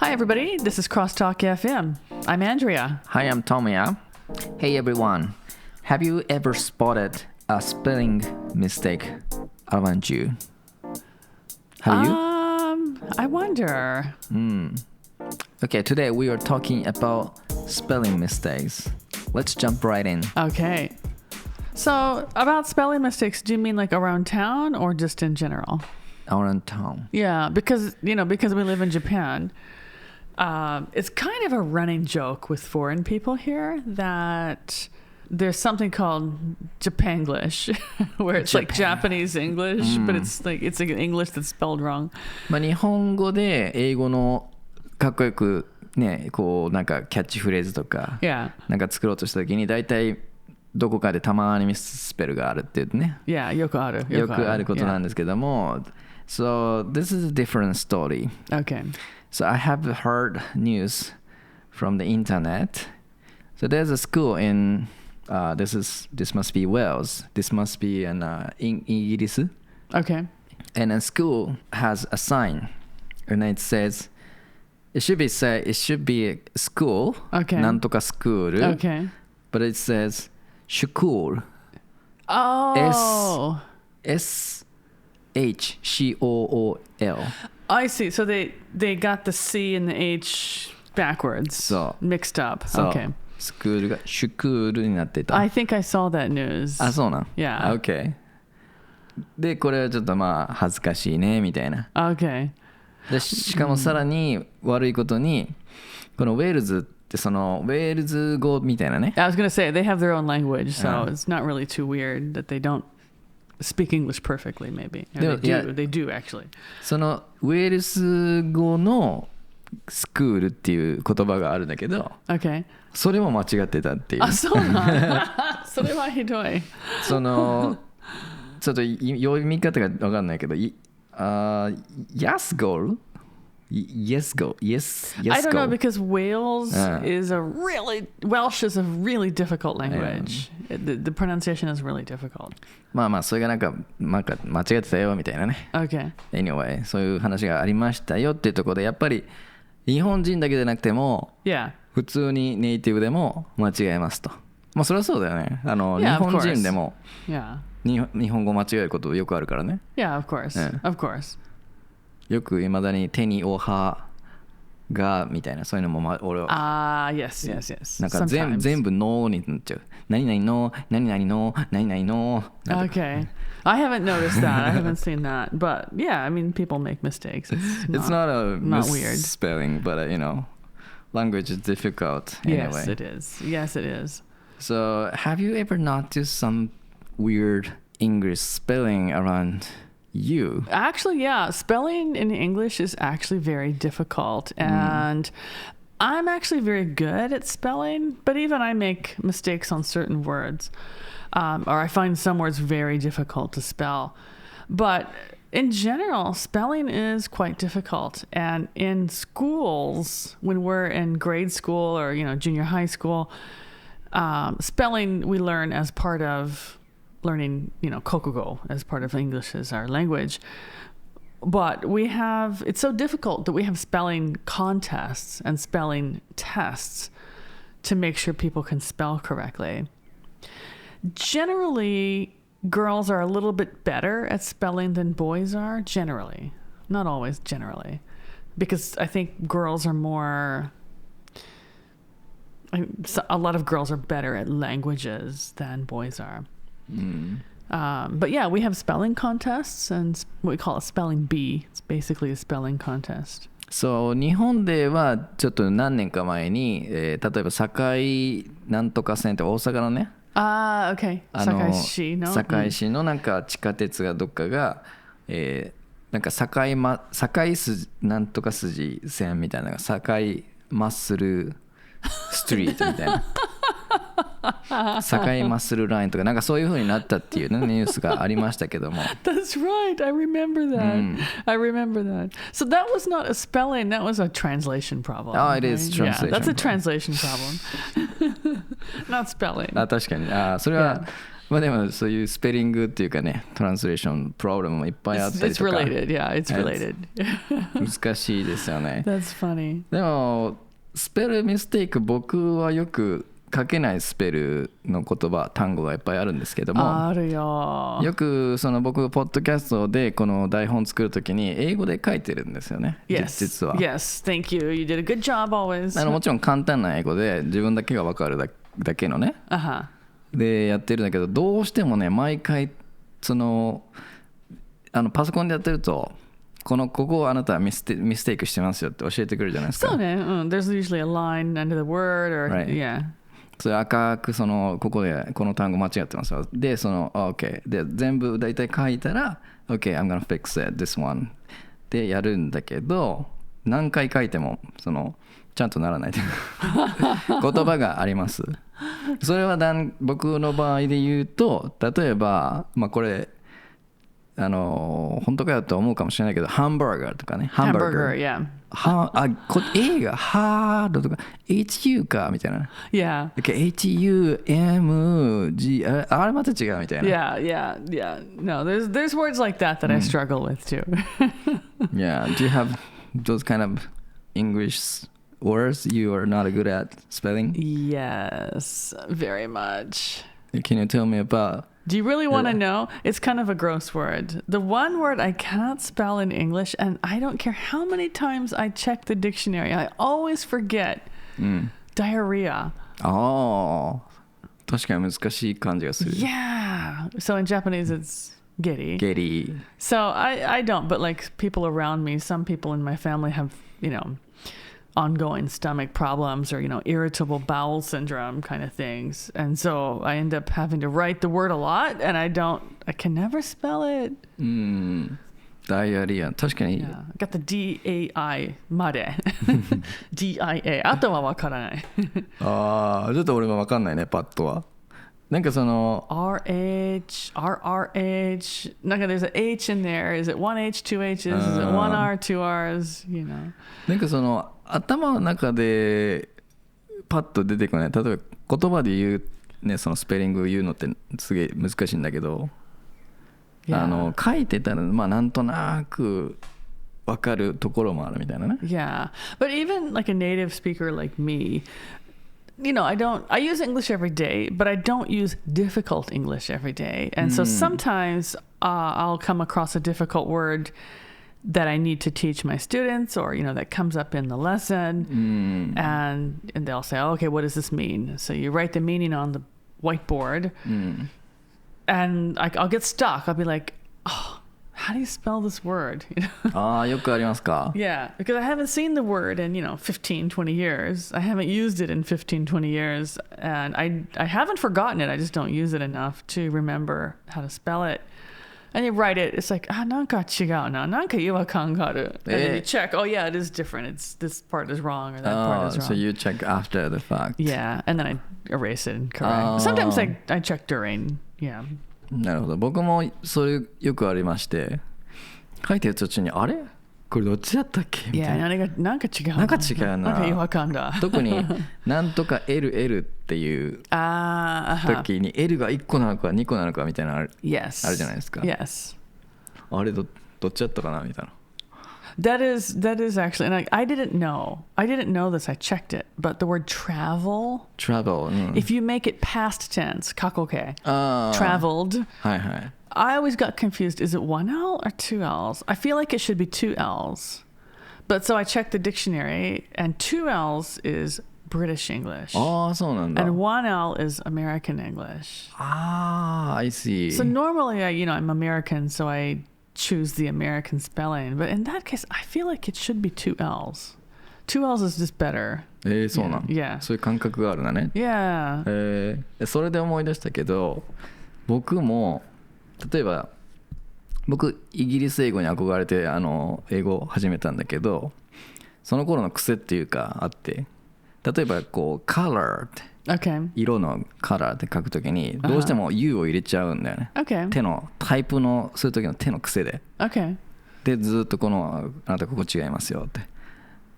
Hi, everybody. This is CrossTalk FM. I'm Andrea. Hi, I'm Tomoya. Hey, everyone. Have you ever spotted a spelling mistake around you? Have you? I wonder. Okay, today we are talking about spelling mistakes. Let's jump right in. Okay. So, about spelling mistakes, do you mean like around town or just in general? Around town. Yeah, because we live in Japan. It's kind of a running joke with foreign people here that there's something called Japanglish, where it's like Japanese English, but it's like English that's spelled wrong. まあ日本語で英語のかっこよくね、こうなんかキャッチフレーズとか、なんか作ろうとした時に大体どこかでたまにミススペルがあるっていうね。よくあることなんですけども、So this is a different story. Okay. So I have heard news from the internet. So there's a school in this must be Wales. This must be in English. Okay. And a school has a sign, and it says it should be a school. Okay. なんとかスクール. Okay. But it says school. Oh. SHCOOL. I see. So they got the C and the H backwards, mixed up. Okay. スクールがシュクールになってた。I think I saw that news. あ、そうなん。Yeah. Okay. で、これはちょっとまあ恥ずかしいねみたいな。Okay. でしかもさらに悪いことに、このウェールズってそのウェールズ語みたいなね。I was going to say they have their own language, so it's not really too weird that they don't speak English perfectly, maybe. They do actually. そのウェールズ語のスクールっていう言葉があるんだけど、okay. それも間違ってたっていう。あ、そうなんそれはひどい。そのちょっと読み方が分かんないけど、Yes goal? Yes go. Yes I don't go. know because Welsh is a really difficult language. The pronunciation is really difficult. まあそれがなんか間違ってたよみたいなね。Okay. Anyway, そういう話がありましたよっていうところでやっぱり日本人だけじゃなくても、普通にネイティブでも間違えますと。まあそれはそうだよね。日本人でも日本語間違えることよくあるからね。Yeah, of course. Of course. よくいまだに手におはがみたいなそういうのも俺はyes なんか全部ノーになっちゃう。何々の何々の何々の。Okay. I haven't noticed that. I haven't seen that. But yeah, I mean people make mistakes. It's not a misspelling, but language is difficult anyway. Yes, it is. So, have you ever noticed some weird English spelling around you? Actually, yeah. Spelling in English is actually very difficult. And I'm actually very good at spelling, but even I make mistakes on certain words. Or I find some words very difficult to spell. But in general, spelling is quite difficult. And in schools, when we're in grade school or, junior high school, spelling we learn as part of learning, Kokugo as part of English as our language. But it's so difficult that we have spelling contests and spelling tests to make sure people can spell correctly. Generally, girls are a little bit better at spelling than boys are, generally. Not always, generally. Because I think girls are more... a lot of girls are better at languages than boys are. But yeah, we have spelling contests and what we call a spelling bee. It's basically a spelling contest. そう、日本ではちょっと何年か前に、例えば堺なんとか線って大阪のね、okay. 堺市のなんか地下鉄がどっかが、なんか堺筋なんとか筋線みたいな堺マッスルストリートみたいな堺マッスルラインとかなんかそういう風になったっていう、ね、ニュースがありましたけども。That's right. I remember that. I remember that. So that was not a spelling. That was a translation problem. Oh, it is translation. Yeah, that's a translation problem. Not spelling. 確かに。それはまあでもそういうスペリングっていうかね、トランスレーションプロブレムもいっぱいあったりとか。It's related, yeah, it's related. 難しいですよね。That's funny. でもスペルミステイク、僕はよく書けないスペルの言葉、単語がいっぱいあるんですけども、あるよ。よくその僕ポッドキャストでこの台本作るときに英語で書いてるんですよね。Yes. 実は。Yes, thank you. You did a good job always. もちろん簡単な英語で自分だけが分かるだけのね。でやってるんだけど、どうしてもね、毎回そのパソコンでやってると、ここをあなたはミステイクしてますよって教えてくるじゃないですか。そうね。There's usually a line under the word or yeah. それ赤くここでこの単語間違ってますよ。でOK で全部大体書いたら OK I'm gonna fix it this one でやるんだけど、何回書いてもちゃんとならない言葉があります。それは僕の場合で言うと、例えばこれ本当かよと思うかもしれないけど、ハンバーガーとかね、ハンバーガー、yeah. A がハードとか HU かみたいな、yeah. HUMG あれまた違うみたいな。Yeah. No, there's words like that I struggle with too. Yeah, do you have those kind of English words you are not good at spelling? Yes, very much. Can you tell me about?Do you really want to know? It's kind of a gross word. The one word I cannot spell in English, and I don't care how many times I check the dictionary, I always forget. Diarrhea. 確かに難しい感じがする。Yeah. So in Japanese it's geri. Geri. So I don't, but like people around me, some people in my family have, ongoing stomach problems or irritable bowel syndrome kind of things, and so I end up having to write the word a lot, and I can never spell it. Diarrhea 確かに。Yeah, I got the DAI までDIA あとは分からないちょっと俺も分かんないね、パッとは。なんかRH RRH なんか there's an H in there. Is it one H, two H's? Is it one R, two R's? なんか頭の中でパッと出てこない。例えば言葉で言うね、そのスペリングを言うのってすげえ難しいんだけど、書いてたらなんとなく分かるところもあるみたいなね。Yeah, but even like a native speaker like me, I use English every day, but I don't use difficult English every day. And so sometimes I'll come across a difficult word that I need to teach my students, or, that comes up in the lesson, and they'll say, okay, what does this mean? So you write the meaning on the whiteboard, and I'll get stuck. I'll be like, how do you spell this word? よくありますか? Yeah, because I haven't seen the word in, 15, 20 years. I haven't used it in 15, 20 years. And I haven't forgotten it. I just don't use it enough to remember how to spell it. And you write it. It's like, なんか違うな。なんか違和感がある. And then you check, oh yeah, it is different. This part is wrong or that part is wrong. So you check after the fact. Yeah, and then I erase it and correct. Sometimes I check during, yeah. なるほど。僕もそれよくありまして、書いてる途中にあれこれどっちだったっけみたいな。なんか違うな。なんか違うな。なんか違和感だ。特になんとか LL っていう時に L が1個なのか2個なのかみたいなあるじゃないですか。Yes. あれどっちだったかなみたいな。That is actually, and I didn't know this. I checked it, but the word travel. If you make it past tense, 過去形, traveled. はいはい。I always got confused. Is it one L or two L's? I feel like it should be two L's. But so I checked the dictionary, and two L's is British English. そうなんだ。And one L is American English. I see. So normally, I'm American, so I choose the American spelling. But in that case, I feel like it should be two L's. Two L's is just better. そうなの。Yeah. そういう感覚があるんだね。Yeah. それで思い出したけど、僕も例えば僕イギリス英語に憧れて英語を始めたんだけど、その頃の癖っていうかあって、例えばこう color って、色の color って書くときにどうしても U を入れちゃうんだよね。手のタイプのするときの手の癖で。でずっとあなたここ違いますよって。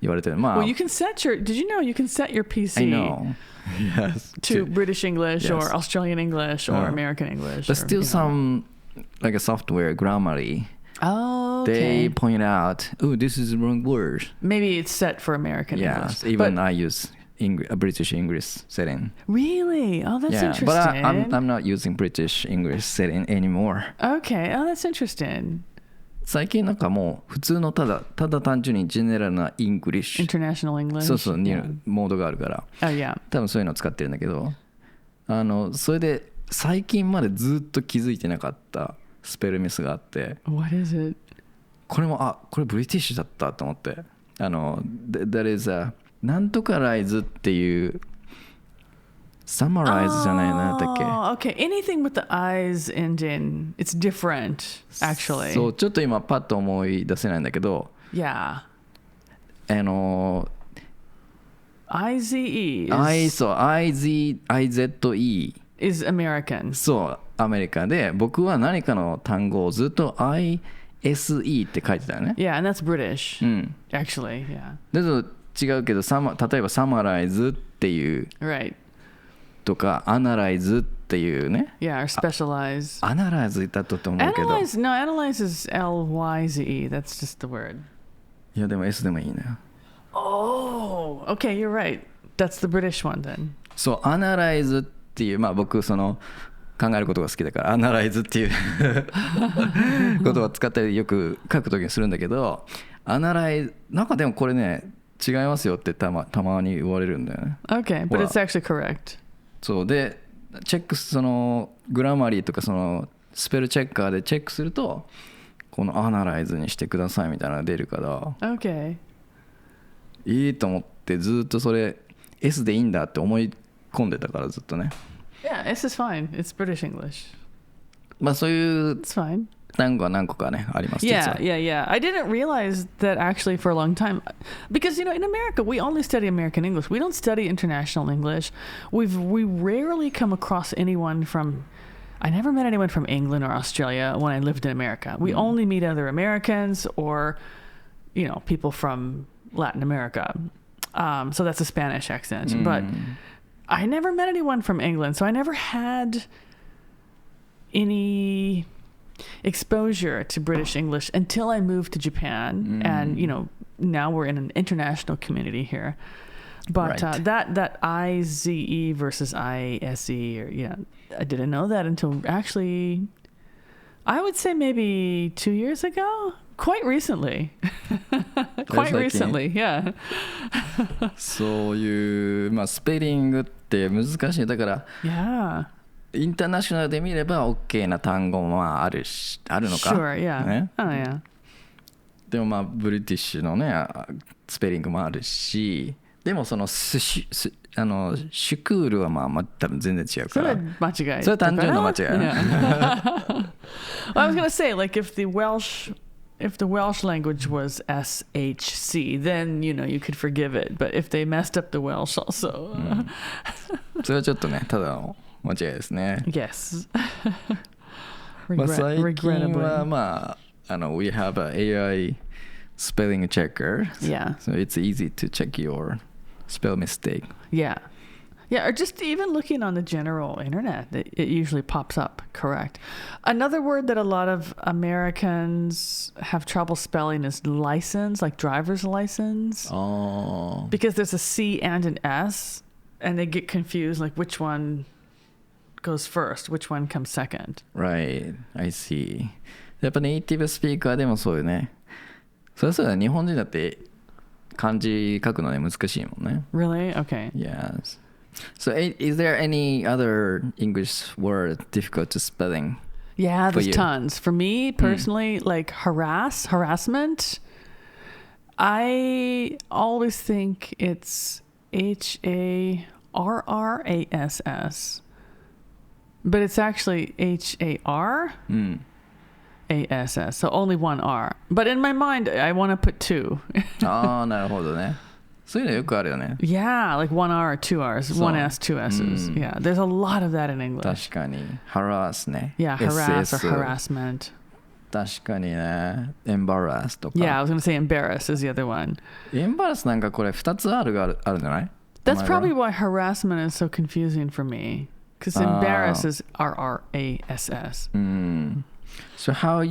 言われてる。まあ、Well, did you know you can set your PC I know. Yes. to British English Yes. or Australian English or American English. But still some, like a software, Grammarly.Oh, okay. They point out, oh, this is the wrong word. Maybe it's set for American English. Yes, even I use a British English setting. Really? Oh, that's interesting. But I'm not using British English setting anymore. Okay. Oh, that's interesting. 最近なんかもう普通のただ単純にジェネラルなイングリッシュ International English そうそう、モードがあるから、多分そういうのを使ってるんだけど、それで最近までずっと気づいてなかったスペルミスがあって、 What is it? これブリティッシュだったと思って、That is a なんとかライズっていうSummarize じゃないなだっけ。Okay. Anything with the eyes ending, it's different, actually. そう、ちょっと今パッと思い出せないんだけど。Yeah. IZE. IZE is American. そう、アメリカで、僕は何かの単語をずっと ISE って書いてたよね。Yeah, and that's British. Actually, yeah. だと違うけど、例えば Summarize っていう。Right.とか analyze っていうね。Yeah, or specialize. analyze だと思うけど。analyze is LYZE. That's just the word. いやでも S でもいいね。Oh, okay, you're right. That's the British one then. そう、analyze っていう、まあ僕その考えることが好きだから analyze っていう言葉を使ったりよく書くときにするんだけど、analyze なんかでもこれね違いますよってたまに言われるんだよね。Okay, but it's actually correct.そうでチェックそのグラマリーとかそのスペルチェッカーでチェックするとこのアナライズにしてくださいみたいなのが出るから、okay. いいと思ってずっとそれ S でいいんだって思い込んでたからずっとね。Yeah, S is fine. It's British English. まあそういう It's fine.単語は何個かねあります。Yeah. I didn't realize that actually for a long time, because in America we only study American English. We don't study international English. We rarely come across anyone from. I never met anyone from England or Australia when I lived in America. We only meet other Americans or, people from Latin America. So that's a Spanish accent. But I never met anyone from England, so I never had any exposure to British English until I moved to Japan, and now we're in an international community here. But right. That IZE versus ISE, I didn't know that until actually, I would say maybe 2 years ago. Quite recently. Quite recently, yeah. そういうまあスペリングって難しいだから。Yeah.インターナショナルで見れば OK な単語もあるのか。Sure, yeah. ね。Oh, yeah. でもまあブリティッシュのねスペリングもあるし、でもそのシュクールはまあ多分全然違うから。それ間違い。それ単純な間違い。Well, I was gonna say, like if the Welsh language was SHC, then you could forgive it. But if they messed up the Welsh also. それはちょっとねただの間違いですね。Yes. まあ最近はまあwe have an AI spelling checker. Yeah. So it's easy to check your spell mistake. Yeah. Yeah, or just even looking on the general internet, it usually pops up correct. Another word that a lot of Americans have trouble spelling is license, like driver's license. Oh. Because there's a C and an S, and they get confused, like which one goes first, which one comes second. Right, I see. やっぱネイティブスピーカーでもそうよね。そりゃそうだ、日本人だって漢字書くのね難しいもんね。Really? Okay. Yes. So is there any other English word difficult to spelling? Yeah, there's tons. For me personally, like harassment, I always think it's HARRASS. But it's actually HARASS, so only one R. But in my mind, I want to put two. ああ、なるほどね。そういうのよくあるよね。Yeah, like one R or two R's, one S, two S's. Yeah, there's a lot of that in English. 確かに。harass ね。Yeah, harass or harassment. 確かにね。embarrass とか。Yeah, I was going to say embarrass is the other one. embarrass なんかこれ2つあるんじゃない？ That's probably why harassment is so confusing for me. Because embarrass is R-R-A-S-S. So how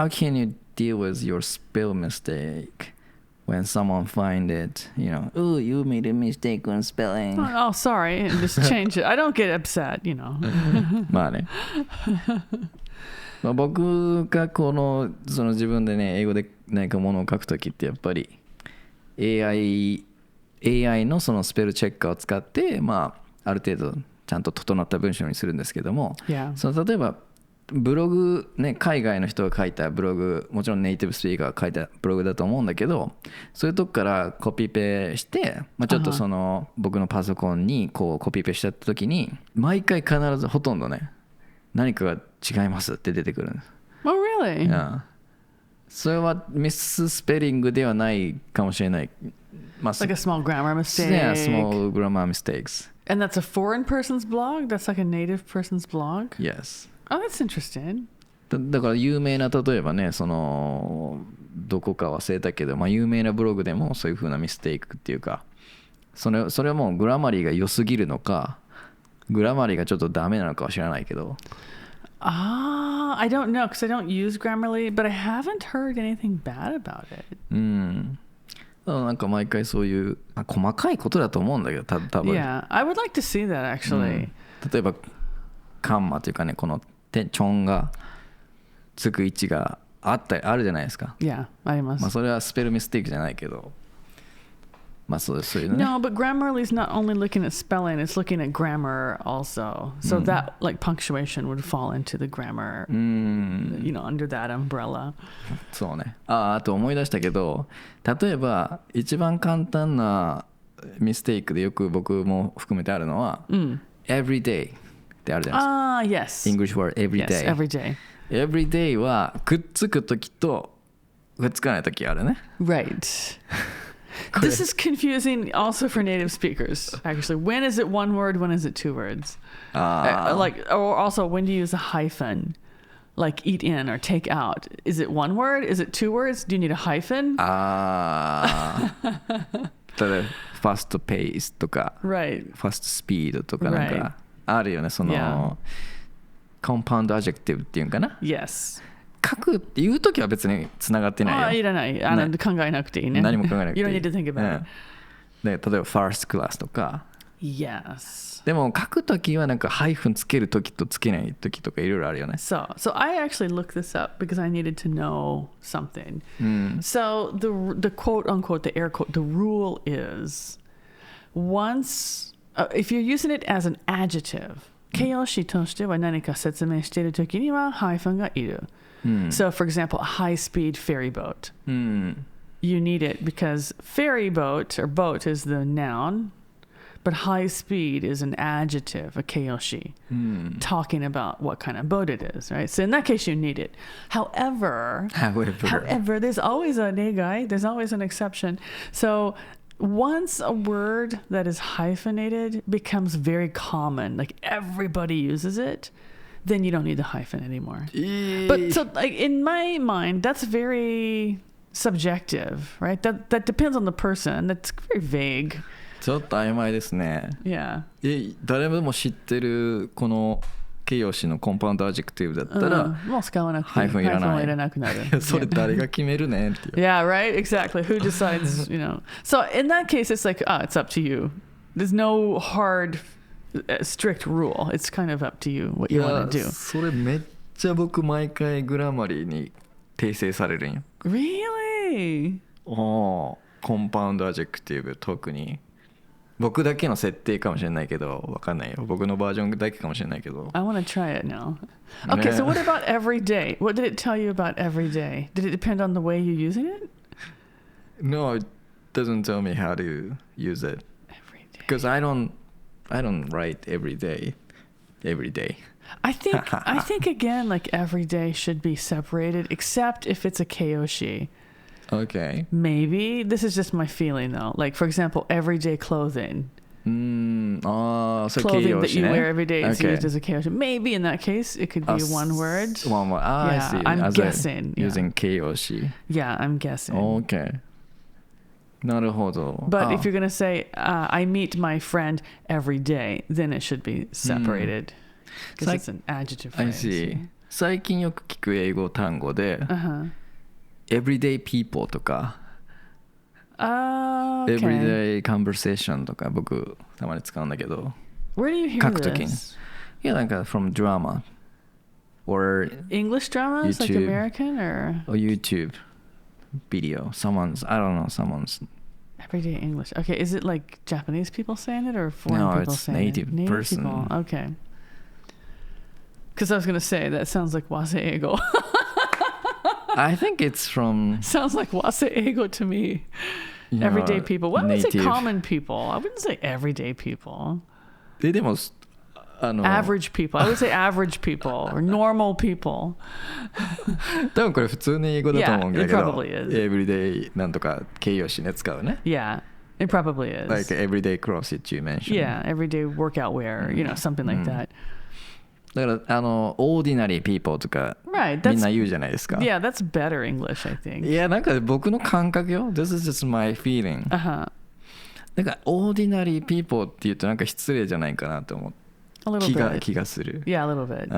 can you deal with your spell mistake when someone find it, oh, you made a mistake on spelling. Oh, sorry. And just change it. I don't get upset, まあね。僕がその自分でね、英語で何かものを書くときってやっぱり AI のそのスペルチェッカーを使って、ある程度ちゃんと整った文章にするんですけども、例えばブログね、海外の人が書いたブログ、もちろんネイティブスピーカーが書いたブログだと思うんだけど、そういうとこからコピペして、ちょっと僕のパソコンにこうコピペしちゃった時に毎回必ずほとんどね、何かが違いますって出てくるんです。Oh, really?それはミススペリングではないかもしれない。Like a small grammar mistake. Yeah, small grammar mistakes. And that's a foreign person's blog? That's like a native person's blog? Yes. Oh, that's interesting. だから有名な、例えばね、どこか忘れたけど、有名なブログでもそういう風なミステイクっていうか、それはもうグラマリーが良すぎるのか、グラマリーがちょっとダメなのかは知らないけど。I don't know because I don't use Grammarly, but I haven't heard anything bad about it. なんか毎回そういう細かいことだと思うんだけど、多分。Yeah, I would like to see that actually. 例えばカンマというかね、このチョンがつく位置があるじゃないですか。Yeah, あります。それはスペルミステイクじゃないけど。そういうのね。No, but Grammarly is not only looking at spelling, it's looking at grammar also. So that like punctuation would fall into the grammar, under that umbrella. そうね。あと思い出したけど、例えば一番簡単なミステイクでよく僕も含めてあるのは、every day ってあるじゃないですか。Yes. English word every day. Yes, every day. Every day はくっつくときとくっつかないときあるね。Right. This is confusing also for native speakers, actually. When is it one word? When is it two words? Or also, when do you use a hyphen? Like eat in or take out. Is it one word? Is it two words? Do you need a hyphen? 例えば fast pace とか、right. fast speed とかなんかあるよね。compound adjective っていうんかな。Yes. 書くっていうときは別につながってないよ。いらない。考えなくていいね。何も考えなくていい。You don't need to think about it. 例えば first class とか。Yes. でも書くときはなんかハイフンつけるときとつけないときとかいろいろあるよね。So I actually looked this up because I needed to know something. So the quote unquote, the air quote, the rule is once, if you're using it as an adjective, 形容詞としては何か説明しているときにはハイフンがいる。So, for example, a high-speed ferry boat. You need it because ferry boat or boat is the noun, but high speed is an adjective, a keiyoshi, talking about what kind of boat it is, right? So in that case, you need it. However, there's always a negai, there's always an exception. So once a word that is hyphenated becomes very common, like everybody uses it, then you don't need the hyphen anymore. But so, like in my mind, that's very subjective, right? That depends on the person. That's very vague. ちょっと曖昧ですね。Yeah. 誰も知ってるこの形容詞のコンパウンドアジェクティブだったら、もう使わなくてハイフンいらない。ハイフンはいらなくなる。それ誰が決めるねっていう。Yeah, right? Exactly. Who decides, So in that case, it's like, it's up to you. There's no hard strict rule. It's kind of up to you what you want to do. それめっちゃ僕毎回グラマリーに訂正されるんよ。Really? コンパウンドアジェクティブ特に僕だけの設定かもしれないけどわかんないよ。僕のバージョンだけかもしれないけど。I want to try it now. Okay, so what about every day? What did it tell you about every day? Did it depend on the way you're using it? No, it doesn't tell me how to use it. Every day. Because I don't write every day. I think again, like every day should be separated, except if it's a keiyoshi. Okay. Maybe this is just my feeling though. Like for example, everyday clothing. clothing that you wear every day is used as a 形容詞. Maybe in that case, it could be one word. One word. I see. I'm guessing. Using 形容詞. Yeah, I'm guessing. Okay. なるほど. But if you're going to say, I meet my friend every day, then it should be separated. Because it's an adjective phrase. I see. 最近よく聞く英語単語で、everyday people とか、everyday conversation とか僕たまに使うんだけど、Where do you hear 書くときに。this? いや、なんか from drama or English dramas, like YouTube. American or YouTube video. I don't know, someone's. Everyday English. Okay, is it like Japanese people saying it or foreign No, people it's saying native it? Native person. people. Okay. Because I was going to say, that sounds like waseigo. I think it's from... Sounds like waseigo to me. Everyday people. Why would I say common people? I wouldn't say everyday people. でもaverage people. I would say average people or normal people. 多分これ普通に英語だと思うんだけど Yeah, it probably is. everyday なんとか形容詞ね使うね Yeah, it probably is. Like everyday CrossFit you mentioned. Yeah, everyday workout wear, something like that. だからordinary people とか Right, みんな言うじゃないですか Yeah, that's better English, I think. いやなんか僕の感覚よ This is just my feeling なんか ordinary people って言うとなんか失礼じゃないかなと思う気がする Yeah, a little bit.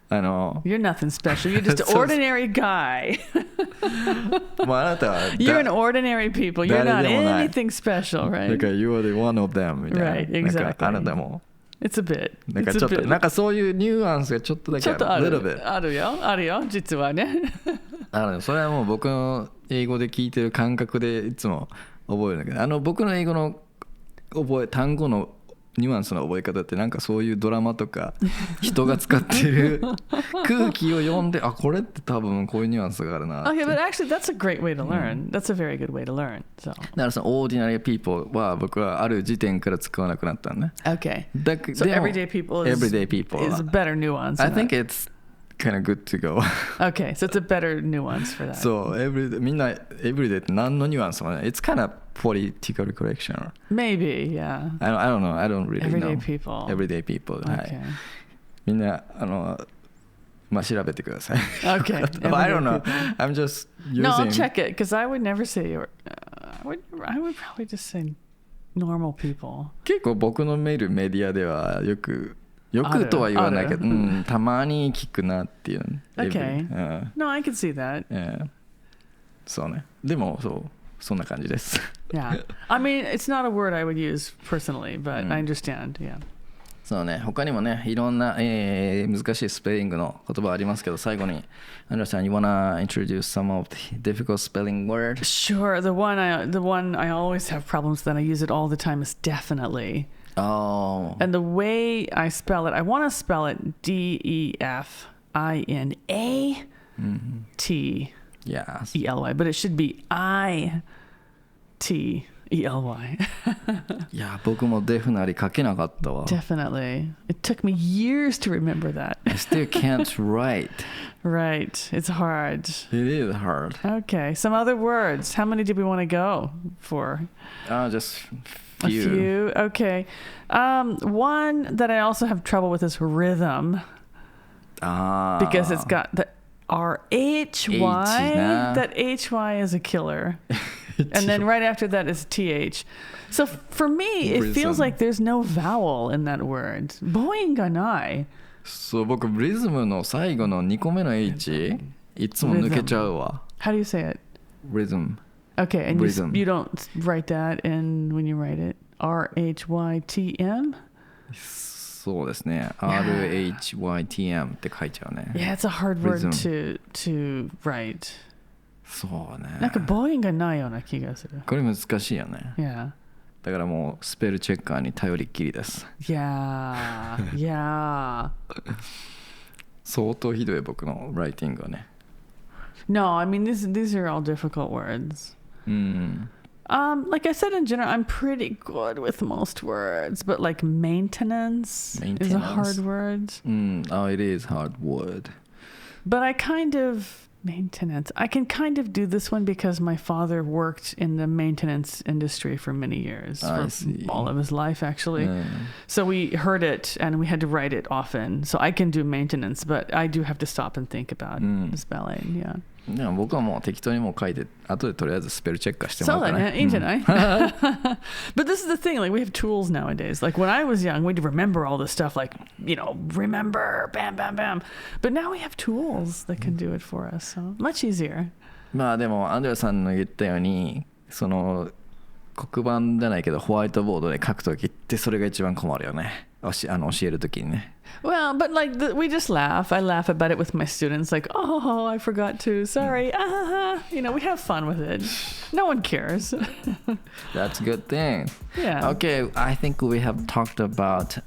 You're nothing special. You're just an ordinary guy. もうあなたは You're an ordinary people. You're not anything special, right? だから You are the one of them みたいな Right, exactly. なんかあなたもIt's a bit. なんかちょっとなんかそういうニュアンスがちょっとだけある little bit あるよ実はねそれはもう僕の英語で聞いてる感覚でいつも覚えるんだけど僕の英語の単語のニュアンスの覚え方ってなんかそういうドラマとか人が使ってる空気を読んでこれって多分こういうニュアンスがあるな Okay, but actually that's a great way to learn. That's a very good way to learn. So. だからその ordinary people は僕はある時点から使わなくなったのね Okay. So everyday people is a better nuance. I think it's kind of good to go. Okay, so it's a better nuance for that. Soみんな everyday って何のニュアンスもない It's kind of political correction. Maybe, yeah. I don't know. I don't really everyday know. People. Everyday people. Okay. はい。みんなまあ調べてください。Okay. I don't know. I'm just using. No, I'll check it because I would never say I would probably just say normal people. 結構僕のメディアではよくとは言わないけど、たまに聞くなっていう。Okay. No, I can see that. そうね。でもそんな感じです。Yeah. I mean, it's not a word I would use personally, but I understand. Yeah. そうね。他にもね、いろんな、難しいスペリングの言葉ありますけど、最後に、Andrea-san, you wanna introduce some of the difficult spelling words? Sure. The one I always have problems that I use it all the time is definitely. Oh. And the way I spell it, I want to spell it D-E-F-I-N-A-T-E-L-Y, Yes. but it should be I-T-E-L-Y. いや、僕もデフナリ書けなかったわ。Definitely. It took me years to remember that. I still can't write. Right. It's hard. It is hard. Okay. Some other words. How many did we want to go for? Just a few. Okay. One that I also have trouble with is rhythm. Because it's got the R-H-Y. That H-Y is a killer. And then right after that is TH. So for me, it feels like there's no vowel in that word. 母音がない。そう、僕リズムの最後の2個目の H いつも抜けちゃうわ。How do you say it? Rhythm. Okay, and you don't write that in when you write it. R-H-Y-T-M? そうですね。R-H-Y-T-M って書いちゃうね。Yeah, it's a hard word to write. そうね。なんか母音がないような気がする。これ難しいよね。Yeah. だからもうスペルチェッカーに頼りっきりです。Yeah. Yeah. 相当ひどい僕のライティングはね。No, I mean these are all difficult words. Like I said in general, I'm pretty good with most words, but like maintenance is a hard word. Oh, it is hard word. But I kind of Maintenance. I can kind of do this one because my father worked in the maintenance industry for many years, for all of his life, actually. So we heard it and we had to write it often. So I can do maintenance, but I do have to stop and think about the spelling. Yeah. でも僕はもう適当にもう書いて後でとりあえずスペルチェックしてもらうからね。そうだね、いいんじゃない？ But this is the thing, like we have tools nowadays. Like when I was young, we'd remember all this stuff, like, you know, remember, bam, bam, bam. But now we have tools that can do it for us, so much easier. まあでもアンドレアさんの言ったようにその黒板じゃないけどホワイトボードで書くときってそれが一番困るよね。教えるときにね。Well, but like we just laugh. I laugh about it with my students. Like, oh, I forgot to. Sorry. You know, we have fun with it. No one cares. That's a good thing. Yeah. Okay, I think we have talked about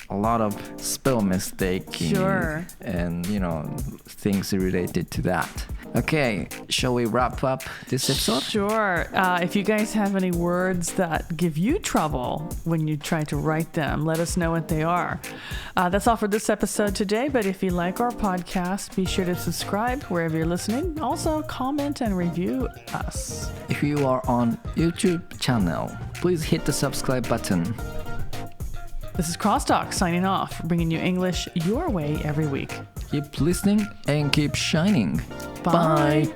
a lot of spell mistaking. Sure. And, you know, things related to that. Okay, shall we wrap up this episode? Sure. If you guys have any words that give you trouble when you try to write them, let us know what they are. That's all for this episode today, but if you like our podcast, be sure to subscribe wherever you're listening. Also, comment and review us. If you are on YouTube channel, please hit the subscribe button. This is CrossTalk signing off, bringing you English your way every week. Keep listening and keep shining. Bye.